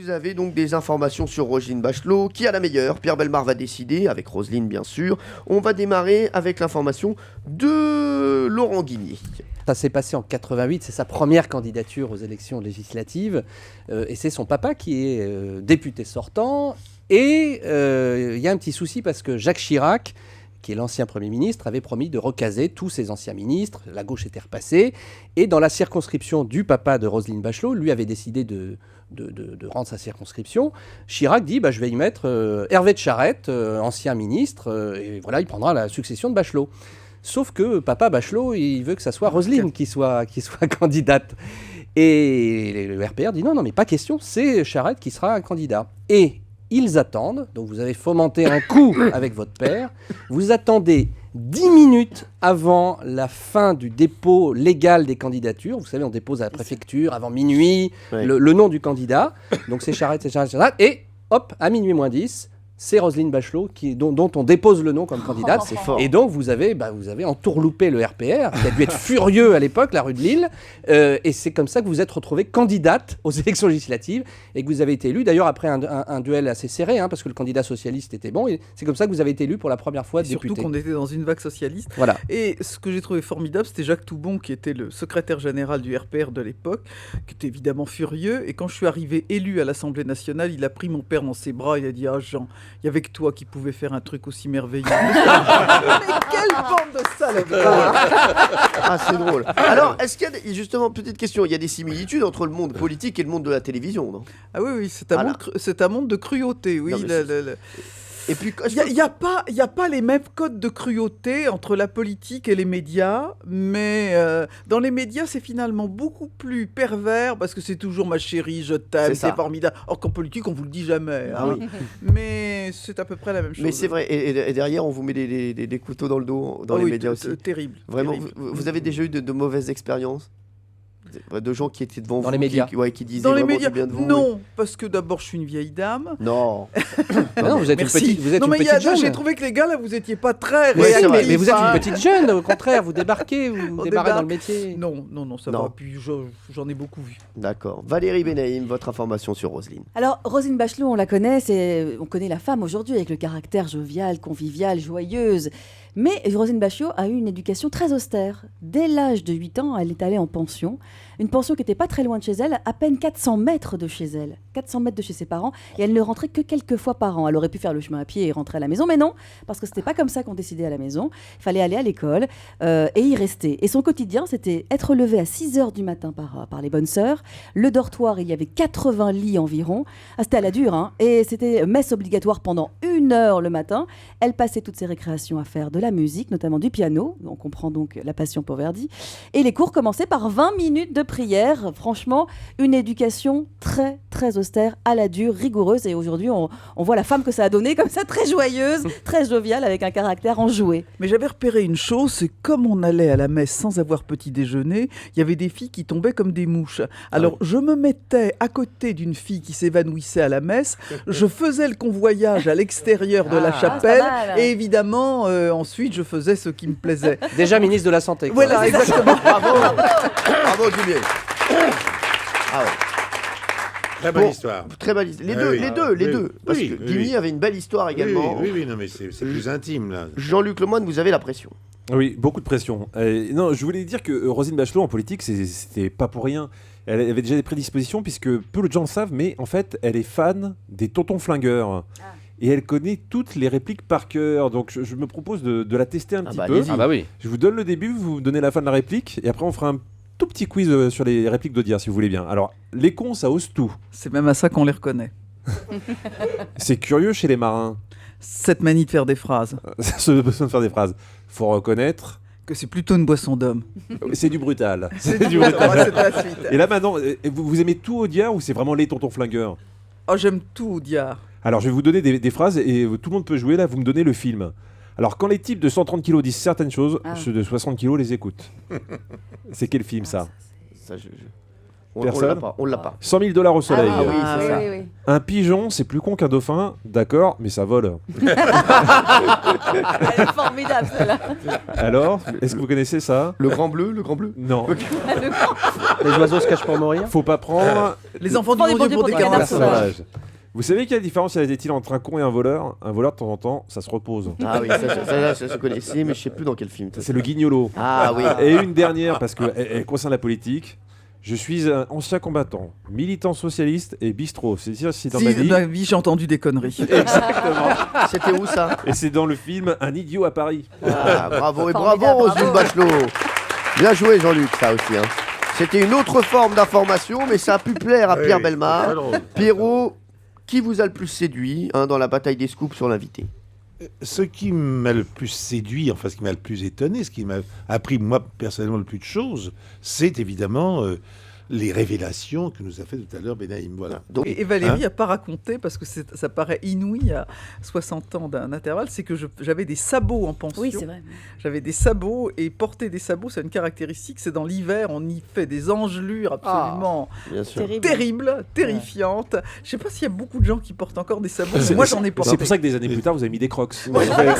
vous avez donc des informations sur Roselyne Bachelot. Qui a la meilleure? Pierre Bellemare va décider, avec Roselyne bien sûr. On va démarrer avec l'information de Laurent Guigné. Ça s'est passé en 88, c'est sa première candidature aux élections législatives, et c'est son papa qui est député sortant. Et il y a un petit souci parce que Jacques Chirac, qui est l'ancien Premier ministre, avait promis de recaser tous ses anciens ministres. La gauche était repassée. Et dans la circonscription du papa de Roselyne Bachelot, lui avait décidé de rendre sa circonscription. Chirac dit je vais y mettre Hervé de Charette, ancien ministre, et voilà, il prendra la succession de Bachelot. Sauf que papa Bachelot, il veut que ça soit Roselyne qui soit candidate. Et le RPR dit non, mais pas question, c'est Charette qui sera candidat. Et ils attendent, donc vous avez fomenté un coup avec votre père, vous attendez 10 minutes avant la fin du dépôt légal des candidatures. Vous savez, on dépose à la préfecture avant minuit le nom du candidat. Donc c'est Charette, et hop, à minuit moins 10, c'est Roselyne Bachelot dont on dépose le nom comme candidate. C'est fort. Et donc vous avez entourloupé le RPR, qui a dû être furieux à l'époque, la rue de Lille. Et c'est comme ça que vous êtes retrouvée candidate aux élections législatives et que vous avez été élue. D'ailleurs, après un duel assez serré, parce que le candidat socialiste était bon. Et c'est comme ça que vous avez été élue pour la première fois député. Surtout qu'on était dans une vague socialiste. Voilà. Et ce que j'ai trouvé formidable, c'était Jacques Toubon, qui était le secrétaire général du RPR de l'époque, qui était évidemment furieux. Et quand je suis arrivé élu à l'Assemblée nationale, il a pris mon père dans ses bras. Il a dit « Ah Jean, il y avait que toi qui pouvais faire un truc aussi merveilleux. » Mais quelle bande de salopes! Ah, c'est drôle. Alors, est-ce qu'il y a justement, petite question, il y a des similitudes entre le monde politique et le monde de la télévision, non? Ah oui, c'est un monde de cruauté, oui. Non, et puis, il n'y a pas les mêmes codes de cruauté entre la politique et les médias, mais dans les médias, c'est finalement beaucoup plus pervers, parce que c'est toujours « ma chérie, je t'aime, c'est formidable ». Or qu'en politique, on vous le dit jamais. Oui. Mais c'est à peu près la même chose. Mais c'est vrai, et derrière, on vous met des couteaux dans le dos, dans les médias aussi. Terrible. Vraiment, terrible. vous avez déjà eu de mauvaises expériences? De gens qui étaient devant vous, les médias. qui disaient Dans les vraiment médias, du bien de vous? non, parce que d'abord je suis une vieille dame. Non. Non, vous êtes Merci. une petite jeune. J'ai trouvé que les gars là, vous étiez pas très Ouais, c'est réactifs. vrai. Mais vous êtes une petite jeune, au contraire, vous débarquez, vous On démarrez dans le débarque. métier. Non, ça Non. va. Puis j'en ai beaucoup vu. D'accord. Valérie Benaïm, votre information sur Roselyne. Alors, Roselyne Bachelot, on la connaît, on connaît la femme aujourd'hui avec le caractère jovial, convivial, joyeuse. Mais Roselyne Bachelot a eu une éducation très austère. Dès l'âge de 8 ans, elle est allée en pension. Une pension qui n'était pas très loin de chez elle, à peine 400 mètres de chez elle. 400 mètres de chez ses parents. Et elle ne rentrait que quelques fois par an. Elle aurait pu faire le chemin à pied et rentrer à la maison, mais non, parce que ce n'était pas comme ça qu'on décidait à la maison. Il fallait aller à l'école et y rester. Et son quotidien, c'était être levé à 6 heures du matin par les bonnes sœurs. Le dortoir, il y avait 80 lits environ. Ah, c'était à la dure, et c'était messe obligatoire pendant 1 heure le matin. Elle passait toutes ses récréations à faire de la musique, notamment du piano. On comprend donc la passion pour Verdi. Et les cours commençaient par 20 minutes de prière. Franchement, une éducation très, très austère, à la dure, rigoureuse. Et aujourd'hui, on voit la femme que ça a donnée, comme ça, très joyeuse, très joviale, avec un caractère enjoué. Mais j'avais repéré une chose, c'est comme on allait à la messe sans avoir petit déjeuner, il y avait des filles qui tombaient comme des mouches. Alors je me mettais à côté d'une fille qui s'évanouissait à la messe, je faisais le convoyage à l'extérieur de la chapelle, c'est pas mal. et évidemment, ensuite, je faisais ce qui me plaisait. Déjà ministre de la Santé. quoi. Voilà, exactement. Bravo, Julien. Ah ouais. Très bonne histoire. Très belle histoire. Les deux. Parce que Guigny avait une belle histoire également. Oui, non, mais c'est plus intime, là. Jean-Luc Lemoyne, vous avez la pression. Oui, beaucoup de pression. Non, je voulais dire que Roselyne Bachelot en politique, c'était pas pour rien. Elle avait déjà des prédispositions, puisque peu de gens le savent, mais en fait, elle est fan des tontons flingueurs. Et elle connaît toutes les répliques par cœur. Donc je me propose de la tester un petit peu. Ah bah oui. Je vous donne le début, vous me donnez la fin de la réplique, et après on fera un tout petit quiz sur les répliques d'Audiard, si vous voulez bien. Alors, les cons, ça ose tout. C'est même à ça qu'on les reconnaît. C'est curieux chez les marins. Cette manie de faire des phrases. Ce besoin de faire des phrases. Faut reconnaître Que c'est plutôt une boisson d'homme. c'est du brutal. C'est la suite. Et là maintenant, vous aimez tout Audiard ou c'est vraiment les tontons flingueurs? Oh, j'aime tout, Audiard. Alors je vais vous donner des phrases et tout le monde peut jouer là, vous me donnez le film. Alors quand les types de 130 kilos disent certaines choses, ceux de 60 kilos les écoutent. C'est quel film ça? Ça, Personne on l'a pas. 100 000 $ au soleil. Ah oui, c'est ça. Oui. Un pigeon, c'est plus con qu'un dauphin, d'accord, mais ça vole. Elle est formidable, celle-là. Alors, est-ce que vous connaissez ça? Le grand bleu, le grand bleu. Non. Les oiseaux se cachent pour mourir. Faut pas prendre Les enfants Enfants du du bon Dieu pour des canards canards sauvages. sauvages. sauvage. Vous savez quelle différence y a-t-il entre un con et un voleur? Un voleur, de temps en temps, ça se repose. Ah oui, ça se connaissait, mais je sais plus dans quel film. Ça, c'est le guignolo. Ah oui. Et une dernière, parce qu'elle concerne la politique. Je suis un ancien combattant, militant socialiste et bistrot. C'est-à-dire, c'est dans ma Si, vie. dans ma vie, j'ai entendu des conneries. Exactement. C'était où ça? Et c'est dans le film Un idiot à Paris. Ah, bravo et bravo Formidable, Roselyne bravo. Bachelot. Bien joué Jean-Luc, ça aussi. Hein. C'était une autre forme d'information, mais ça a pu plaire à Pierre Oui, Bellemare. très drôle. Pierrot, qui vous a le plus séduit dans la bataille des scoops sur l'invité? Ce qui m'a le plus séduit, enfin ce qui m'a le plus étonné, ce qui m'a appris moi personnellement le plus de choses, c'est évidemment les révélations que nous a fait tout à l'heure Benaïm. Voilà. Donc, Et Valérie n'a pas raconté, parce que ça paraît inouï à 60 ans d'un intervalle, c'est que j'avais des sabots en pension. Oui, c'est vrai. J'avais des sabots, et porter des sabots, c'est une caractéristique, c'est dans l'hiver, on y fait des engelures absolument bien sûr. Terrible. terribles, terrifiantes. Je sais pas s'il y a beaucoup de gens qui portent encore des sabots. C'est- Moi, j'en ai porté. C'est pour ça que des années plus tard, vous avez mis des crocs. Exactement.